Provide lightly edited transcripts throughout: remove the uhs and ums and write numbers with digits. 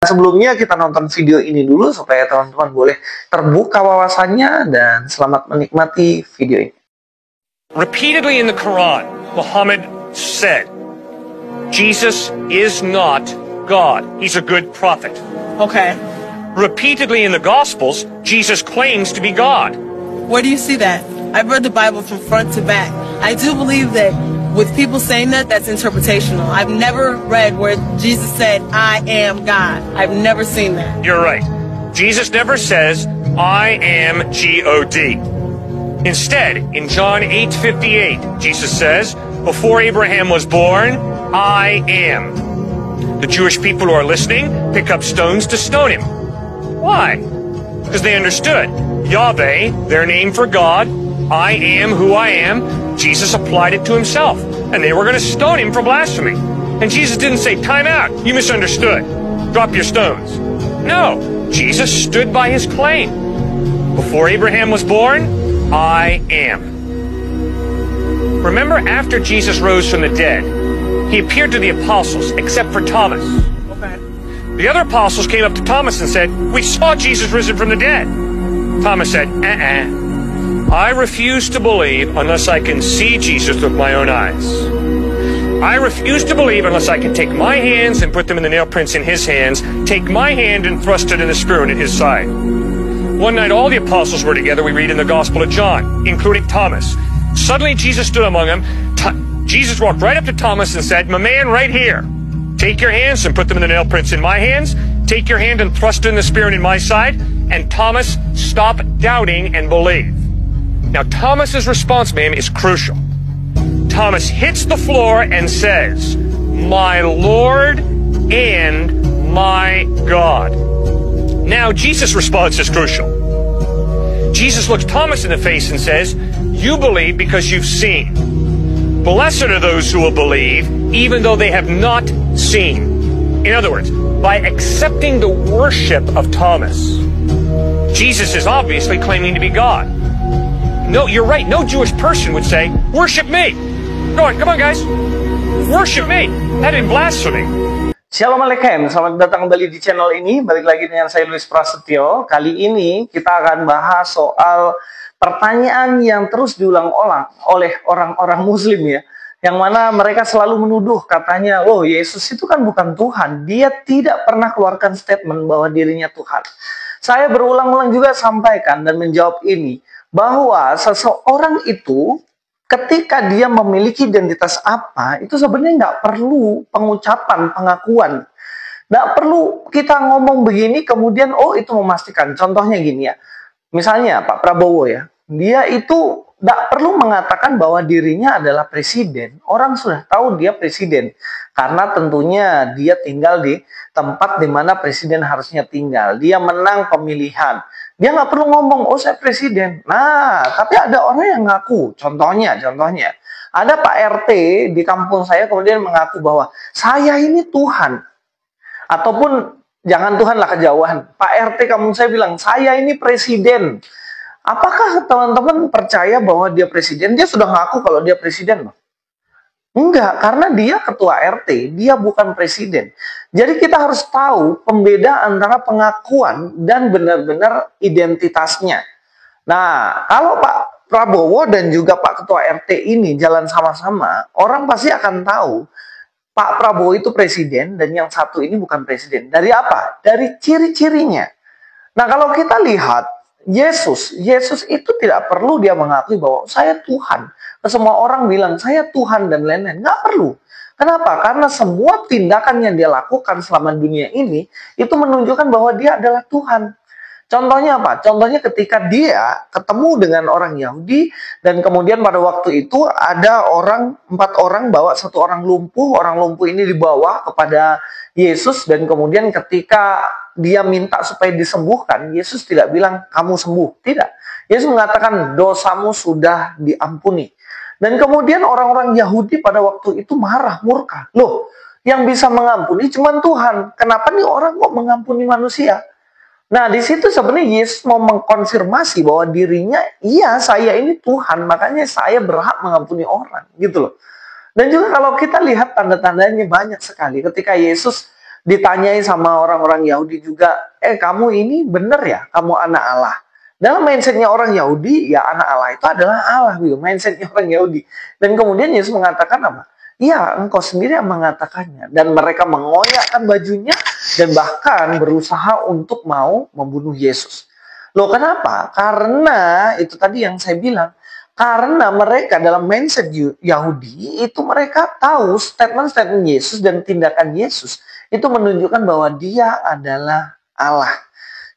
Sebelumnya kita nonton video ini dulu supaya teman-teman boleh terbuka wawasannya, dan selamat menikmati video ini. Repeatedly in the Quran, Muhammad said, Jesus is not God. He's a good prophet. Okay. Repeatedly in the Gospels, Jesus claims to be God. Where do you see that? I've read the Bible from front to back. I do believe that with people saying that, that's interpretational. I've never read where Jesus said, I am God. I've never seen that. You're right. Jesus never says, I am God. Instead, in John 8:58, Jesus says, before Abraham was born, I am. The Jewish people who are listening pick up stones to stone him. Why? Because they understood Yahweh, their name for God, I am who I am. Jesus applied it to himself, and they were going to stone him for blasphemy. And Jesus didn't say, time out, you misunderstood. Drop your stones. No, Jesus stood by his claim. Before Abraham was born, I am. Remember, after Jesus rose from the dead, he appeared to the apostles, except for Thomas. Okay. The other apostles came up to Thomas and said, we saw Jesus risen from the dead. Thomas said, I refuse to believe unless I can see Jesus with my own eyes. I refuse to believe unless I can take my hands and put them in the nail prints in his hands, take my hand and thrust it in the spear in his side. One night all the apostles were together, we read in the Gospel of John, including Thomas. Suddenly Jesus stood among them. Jesus walked right up to Thomas and said, my man right here, take your hands and put them in the nail prints in my hands, take your hand and thrust it in the spear in my side, and Thomas, stop doubting and believe. Now, Thomas's response, ma'am, is crucial. Thomas hits the floor and says, my Lord and my God. Now, Jesus' response is crucial. Jesus looks Thomas in the face and says, you believe because you've seen. Blessed are those who will believe, even though they have not seen. In other words, by accepting the worship of Thomas, Jesus is obviously claiming to be God. No, you're right. No Jewish person would say, worship me. Go on, come on, guys. Worship me. That is blasphemy. Shalom Alaikum, selamat datang kembali di channel ini. Balik lagi dengan saya Luis Prasetyo. Kali ini kita akan bahas soal pertanyaan yang terus diulang-ulang oleh orang-orang muslim ya. Yang mana mereka selalu menuduh katanya, oh Yesus itu kan bukan Tuhan. Dia tidak pernah keluarkan statement bahwa dirinya Tuhan. Saya berulang-ulang juga sampaikan dan menjawab ini, bahwa seseorang itu ketika dia memiliki identitas apa, itu sebenarnya nggak perlu pengucapan, pengakuan. Nggak perlu kita ngomong begini, kemudian oh itu memastikan. Contohnya gini ya, misalnya Pak Prabowo ya, dia itu nggak perlu mengatakan bahwa dirinya adalah presiden. Orang sudah tahu dia presiden, karena tentunya dia tinggal di tempat di mana presiden harusnya tinggal. Dia menang pemilihan. Dia nggak perlu ngomong, oh saya presiden. Nah, tapi ada orang yang ngaku. Contohnya, ada Pak RT di kampung saya kemudian mengaku bahwa saya ini Tuhan. Ataupun, jangan Tuhan lah kejauhan. Pak RT kampung saya bilang, saya ini presiden. Apakah teman-teman percaya bahwa dia presiden? Dia sudah ngaku kalau dia presiden loh. Enggak, karena dia ketua RT, dia bukan presiden. Jadi kita harus tahu pembeda antara pengakuan dan benar-benar identitasnya. Nah, kalau Pak Prabowo dan juga Pak Ketua RT ini jalan sama-sama, orang pasti akan tahu Pak Prabowo itu presiden dan yang satu ini bukan presiden. Dari apa? Dari ciri-cirinya. Nah, kalau kita lihat Yesus itu tidak perlu dia mengakui bahwa saya Tuhan. Semua orang bilang saya Tuhan dan lain-lain. Nggak perlu. Kenapa? Karena semua tindakan yang dia lakukan selama dunia ini itu menunjukkan bahwa dia adalah Tuhan. Contohnya apa? Contohnya ketika dia ketemu dengan orang Yahudi dan kemudian pada waktu itu ada 4 orang bawa 1 orang lumpuh ini dibawa kepada Yesus dan kemudian ketika dia minta supaya disembuhkan, Yesus tidak bilang kamu sembuh, tidak. Yesus mengatakan dosamu sudah diampuni. Dan kemudian orang-orang Yahudi pada waktu itu marah, murka. Loh, yang bisa mengampuni cuma Tuhan. Kenapa nih orang kok mengampuni manusia? Nah, di situ sebenarnya Yesus mau mengkonfirmasi bahwa dirinya, iya saya ini Tuhan, makanya saya berhak mengampuni orang, gitu loh. Dan juga kalau kita lihat tanda-tandanya banyak sekali. Ketika Yesus ditanyai sama orang-orang Yahudi juga, kamu ini bener ya, kamu anak Allah. Dalam mindsetnya orang Yahudi, ya anak Allah itu adalah Allah, gitu. Mindsetnya orang Yahudi. Dan kemudian Yesus mengatakan apa? Ya, engkau sendiri yang mengatakannya. Dan mereka mengoyakkan bajunya dan bahkan berusaha untuk mau membunuh Yesus. Loh, kenapa? Karena itu tadi yang saya bilang. Karena mereka dalam mindset Yahudi, itu mereka tahu statement-statement Yesus dan tindakan Yesus itu menunjukkan bahwa dia adalah Allah.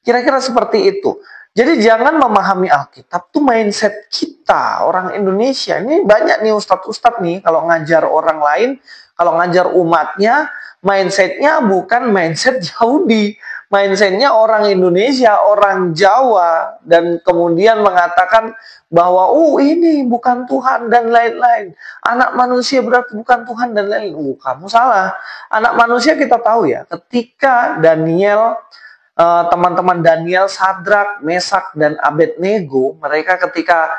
Kira-kira seperti itu. Jadi jangan memahami Alkitab tuh mindset kita, orang Indonesia. Ini banyak nih ustadz-ustadz nih, kalau ngajar orang lain, kalau ngajar umatnya, mindsetnya bukan mindset Yahudi. Mindsetnya orang Indonesia, orang Jawa. Dan kemudian mengatakan bahwa, ini bukan Tuhan dan lain-lain. Anak manusia berarti bukan Tuhan dan lain-lain. Kamu salah. Anak manusia kita tahu ya, ketika Daniel... teman-teman Daniel, Sadrak, Mesak, dan Abednego, mereka ketika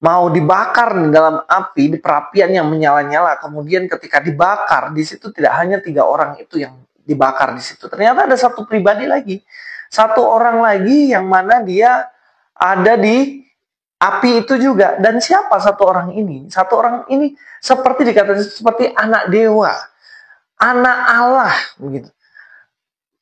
mau dibakar dalam api, di perapian yang menyala-nyala, kemudian ketika dibakar, di situ tidak hanya 3 orang itu yang dibakar di situ. Ternyata ada satu pribadi lagi, satu orang lagi yang mana dia ada di api itu juga. Dan siapa satu orang ini? Satu orang ini seperti dikatakan seperti anak dewa, anak Allah, begitu.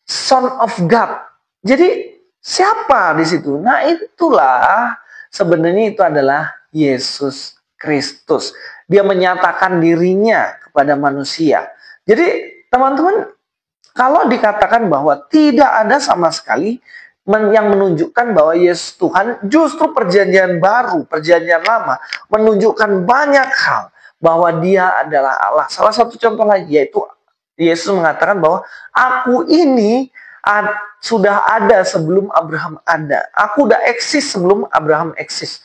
Son of God. Jadi siapa di situ? Nah, itulah sebenarnya itu adalah Yesus Kristus. Dia menyatakan dirinya kepada manusia. Jadi teman-teman, kalau dikatakan bahwa tidak ada sama sekali yang menunjukkan bahwa Yesus Tuhan, justru perjanjian baru, perjanjian lama menunjukkan banyak hal bahwa dia adalah Allah. Salah satu contoh lagi yaitu Yesus mengatakan bahwa aku ini sudah ada sebelum Abraham ada. Aku udah eksis sebelum Abraham eksis.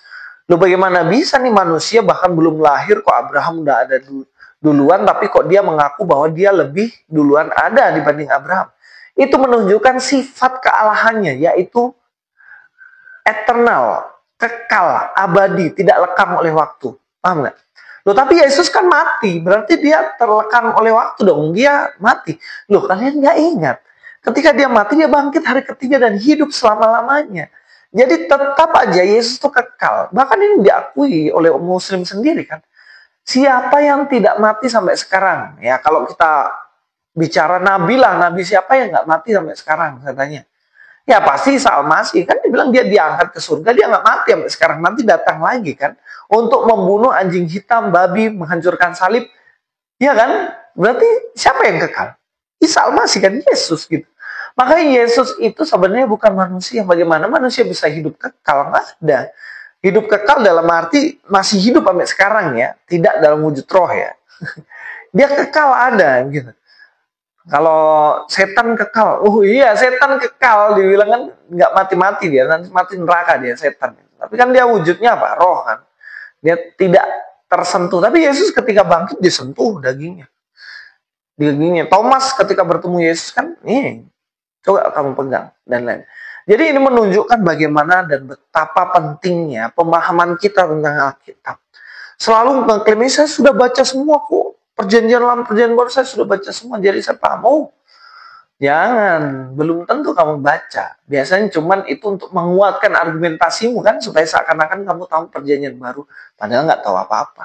Loh, bagaimana bisa nih manusia bahkan belum lahir kok Abraham udah ada duluan, tapi kok dia mengaku bahwa dia lebih duluan ada dibanding Abraham. Itu menunjukkan sifat kealahannya, yaitu eternal, kekal, abadi, tidak lekang oleh waktu. Paham nggak? Loh, tapi Yesus kan mati, berarti dia terlekang oleh waktu dong, dia mati. Loh, kalian nggak ingat, ketika dia mati, dia bangkit hari ketiga dan hidup selama-lamanya. Jadi tetap aja Yesus itu kekal. Bahkan ini diakui oleh Muslim sendiri kan. Siapa yang tidak mati sampai sekarang? Ya, kalau kita bicara nabi lah, nabi siapa yang nggak mati sampai sekarang katanya? Ya pasti Isa Al-Masih, kan dia bilang dia diangkat ke surga, dia nggak mati sampai sekarang, nanti datang lagi kan, untuk membunuh anjing hitam, babi, menghancurkan salib, ya kan? Berarti siapa yang kekal? Isa Al-Masih kan, Yesus gitu. Makanya Yesus itu sebenarnya bukan manusia. Bagaimana manusia bisa hidup kekal? Nggak ada. Hidup kekal dalam arti masih hidup sampai sekarang ya, tidak dalam wujud roh ya. Dia kekal ada gitu. Kalau setan kekal, iya setan kekal, dibilang kan nggak mati-mati dia, nanti mati neraka dia setan. Tapi kan dia wujudnya apa? Roh kan. Dia tidak tersentuh. Tapi Yesus ketika bangkit disentuh dagingnya. Thomas ketika bertemu Yesus kan, coba kamu pegang dan lain. Jadi ini menunjukkan bagaimana dan betapa pentingnya pemahaman kita tentang Alkitab. Selalu mengklaim, saya sudah baca semua kok. Perjanjian lama, perjanjian baru saya sudah baca semua, jadi saya paham. Jangan, belum tentu kamu baca. Biasanya cuman itu untuk menguatkan argumentasimu kan, supaya seakan-akan kamu tahu perjanjian baru, padahal nggak tahu apa-apa.